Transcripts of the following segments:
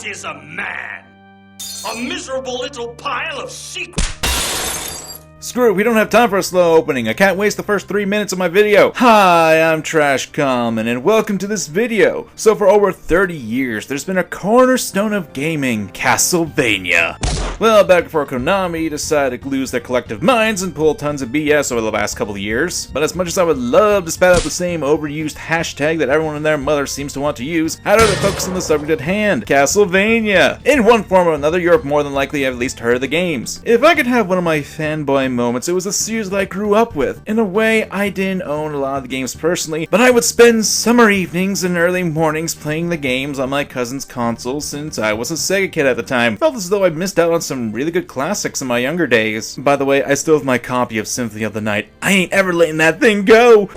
What is a man? A miserable little pile of secrets. Screw it, we don't have time for a slow opening. I can't waste the first 3 minutes of my video. Hi, I'm MangaKamen, and welcome to this video. So for over 30 years, there's been a cornerstone of gaming, Castlevania. Well, back before Konami decided to lose their collective minds and pull tons of BS over the last couple of years. But as much as I would love to spat out the same overused hashtag that everyone and their mother seems to want to use, how do they focus on the subject at hand? Castlevania! In one form or another, you're more than likely have at least heard of the games. If I could have one of my fanboy moments, it was a series that I grew up with. In a way, I didn't own a lot of the games personally, but I would spend summer evenings and early mornings playing the games on my cousin's console since I was a Sega kid at the time. Felt as though I missed out on some really good classics in my younger days. By the way, I still have my copy of Symphony of the Night. I ain't ever letting that thing go!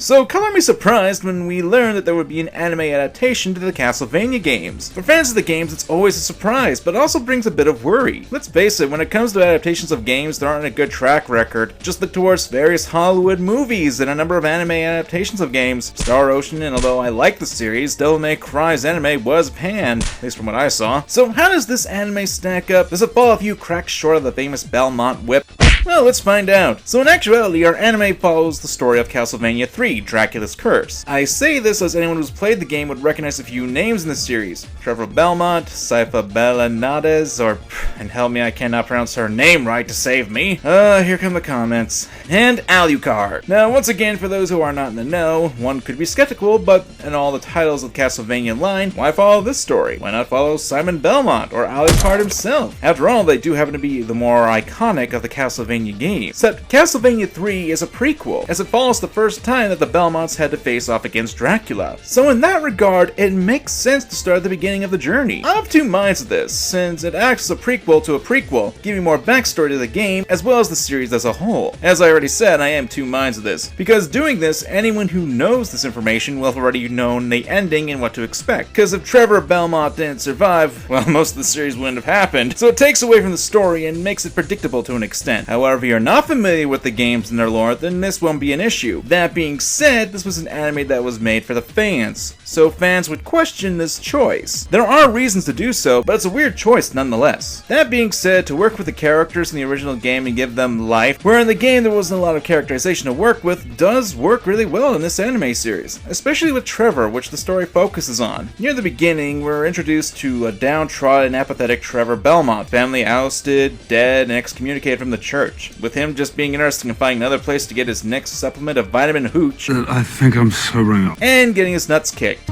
So color me surprised when we learned that there would be an anime adaptation to the Castlevania games. For fans of the games, it's always a surprise, but it also brings a bit of worry. Let's face it, when it comes to adaptations of games that aren't a good track record, just look towards various Hollywood movies and a number of anime adaptations of games. Star Ocean, and although I like the series, Devil May Cry's anime was panned, at least from what I saw. So how does this anime stack up? Does it fall a few cracks short of the famous Belmont whip? Well, let's find out. So in actuality, our anime follows the story of Castlevania 3, Dracula's Curse. I say this as anyone who's played the game would recognize a few names in the series. Trevor Belmont, Sypha Belanades, or, and help me, I cannot pronounce her name right to save me. Here come the comments. And Alucard. Now, once again, for those who are not in the know, one could be skeptical, but in all the titles of the Castlevania line, why follow this story? Why not follow Simon Belmont, or Alucard himself? After all, they do happen to be the more iconic of the Castlevania games. Except Castlevania 3 is a prequel, as it follows the first time that the Belmonts had to face off against Dracula. So in that regard, it makes sense to start at the beginning of the journey. I have two minds of this, since it acts as a prequel to a prequel, giving more backstory to the game, as well as the series as a whole. As I already said, I am two minds of this, because doing this, anyone who knows this information will have already known the ending and what to expect. Because if Trevor Belmont didn't survive, well, most of the series wouldn't have happened. So it takes away from the story and makes it predictable to an extent. However, if you're not familiar with the games and their lore, then this won't be an issue. That being said, this was an anime that was made for the fans, so fans would question this choice. There are reasons to do so, but it's a weird choice nonetheless. That being said, to work with the characters in the original game and give them life, where in the game there wasn't a lot of characterization to work with, does work really well in this anime series, especially with Trevor, which the story focuses on. Near the beginning, we're introduced to a downtrodden, apathetic Trevor Belmont, family ousted, dead, and excommunicated from the church, with him just being interested in finding another place to get his next supplement of vitamin hooch. I think I'm sobering up. And getting his nuts kicked.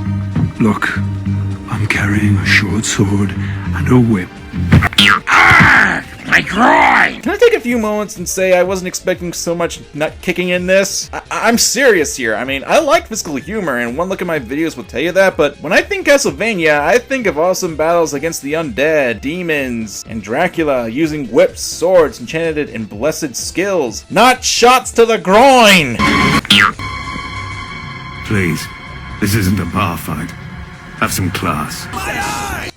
Look, I'm carrying a short sword and a whip. My groin! Can I take a few moments and say I wasn't expecting so much nut kicking in this? I'm serious here. I mean, I like physical humor, and one look at my videos will tell you that, but when I think Castlevania, I think of awesome battles against the undead, demons, and Dracula using whips, swords, enchanted and blessed skills, not shots to the groin! Please, this isn't a bar fight. Have some class.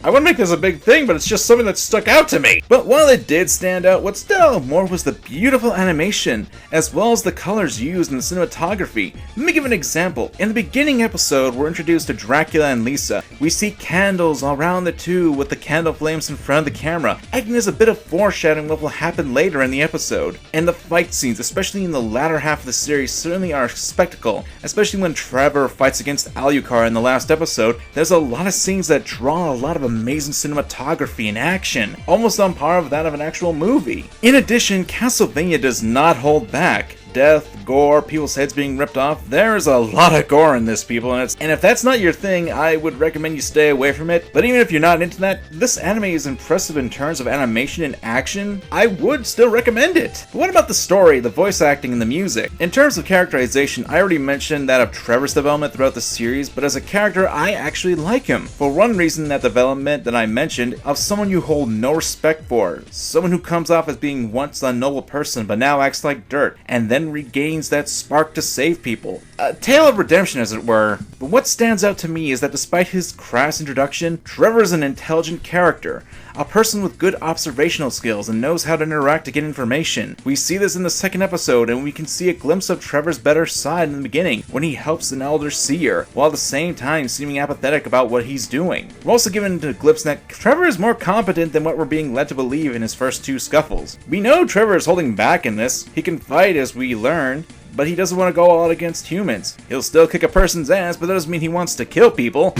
I wouldn't make this a big thing, but it's just something that stuck out to me. But while it did stand out, what stood out more was the beautiful animation, as well as the colors used in the cinematography. Let me give an example. In the beginning episode, we're introduced to Dracula and Lisa. We see candles all around the two with the candle flames in front of the camera, acting as a bit of foreshadowing what will happen later in the episode. And the fight scenes, especially in the latter half of the series, certainly are a spectacle, especially when Trevor fights against Alucard in the last episode. There's a lot of scenes that draw a lot of amazing cinematography and action, almost on par with that of an actual movie. In addition, Castlevania does not hold back. Death, gore, people's heads being ripped off. There's a lot of gore in this, people, and if that's not your thing, I would recommend you stay away from it. But even if you're not into that, this anime is impressive in terms of animation and action. I would still recommend it. But what about the story, the voice acting, and the music? In terms of characterization, I already mentioned that of Trevor's development throughout the series, but as a character, I actually like him. For one reason, that development that I mentioned of someone you hold no respect for, someone who comes off as being once a noble person but now acts like dirt, and then then regains that spark to save people. A tale of redemption, as it were. But what stands out to me is that despite his crass introduction, Trevor is an intelligent character, a person with good observational skills and knows how to interact to get information. We see this in the second episode, and we can see a glimpse of Trevor's better side in the beginning, when he helps an elder seer, while at the same time seeming apathetic about what he's doing. We're also given a glimpse that Trevor is more competent than what we're being led to believe in his first two scuffles. We know Trevor is holding back in this. He can fight, as we learn, but he doesn't want to go all out against humans. He'll still kick a person's ass, but that doesn't mean he wants to kill people.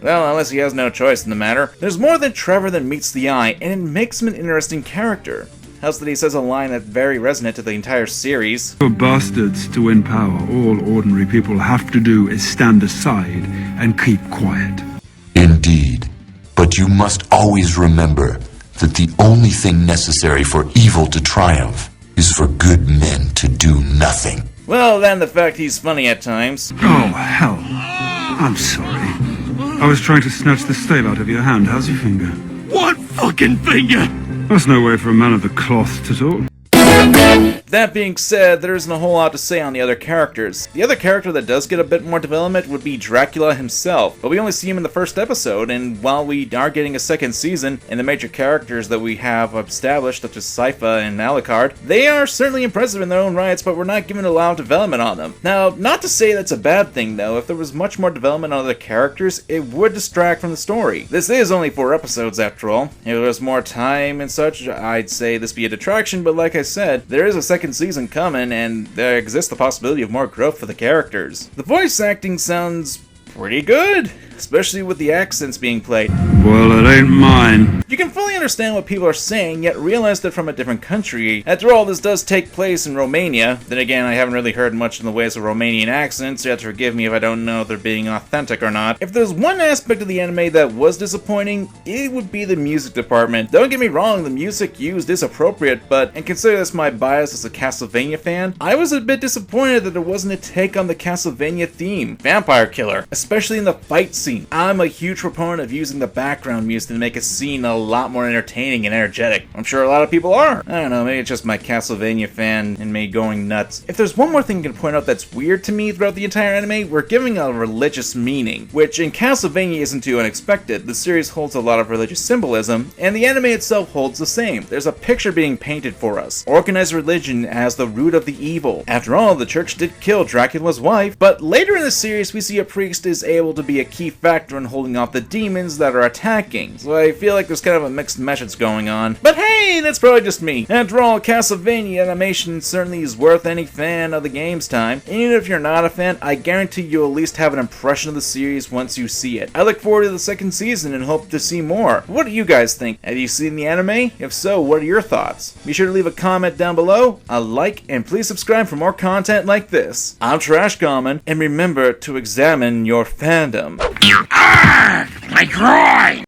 Well, unless he has no choice in the matter. There's more than Trevor that meets the eye, and it makes him an interesting character. Helps that he says a line that's very resonant to the entire series. For bastards to win power, all ordinary people have to do is stand aside and keep quiet. Indeed, but you must always remember that the only thing necessary for evil to triumph is for good men to do nothing. Well, then the fact he's funny at times. Oh, hell. I'm sorry. I was trying to snatch the stave out of your hand. How's your finger? What fucking finger? That's no way for a man of the cloth to talk. That being said, there isn't a whole lot to say on the other characters. The other character that does get a bit more development would be Dracula himself, but we only see him in the first episode, and while we are getting a second season, and the major characters that we have established, such as Sypha and Alucard, they are certainly impressive in their own rights, but we're not given a lot of development on them. Now, not to say that's a bad thing though. If there was much more development on other characters, it would distract from the story. This is only 4 episodes after all. If there was more time and such, I'd say this be a detraction, but like I said, there is a second season coming, and there exists the possibility of more growth for the characters. The voice acting sounds pretty good, especially with the accents being played. Well, it ain't mine. You can fully understand what people are saying, yet realize they're from a different country. After all, this does take place in Romania. Then again, I haven't really heard much in the ways of Romanian accents, so you have to forgive me if I don't know if they're being authentic or not. If there's one aspect of the anime that was disappointing, it would be the music department. Don't get me wrong, the music used is appropriate, and consider this my bias as a Castlevania fan, I was a bit disappointed that there wasn't a take on the Castlevania theme, Vampire Killer, especially in the fight scene. I'm a huge proponent of using the background music to make a scene a lot more entertaining and energetic. I'm sure a lot of people are. I don't know, maybe it's just my Castlevania fan and me going nuts. If there's one more thing you can point out that's weird to me throughout the entire anime, we're giving a religious meaning, which in Castlevania isn't too unexpected. The series holds a lot of religious symbolism, and the anime itself holds the same. There's a picture being painted for us. Organized religion as the root of the evil. After all, the church did kill Dracula's wife, but later in the series we see a priest is able to be a key factor in holding off the demons that are attacking, so I feel like there's kind of a mixed message going on. But hey, that's probably just me. After all, Castlevania animation certainly is worth any fan of the game's time, and even if you're not a fan, I guarantee you'll at least have an impression of the series once you see it. I look forward to the second season and hope to see more. What do you guys think? Have you seen the anime? If so, what are your thoughts? Be sure to leave a comment down below, a like, and please subscribe for more content like this. I'm TrashKamen, and remember to examine your fandom. My groin!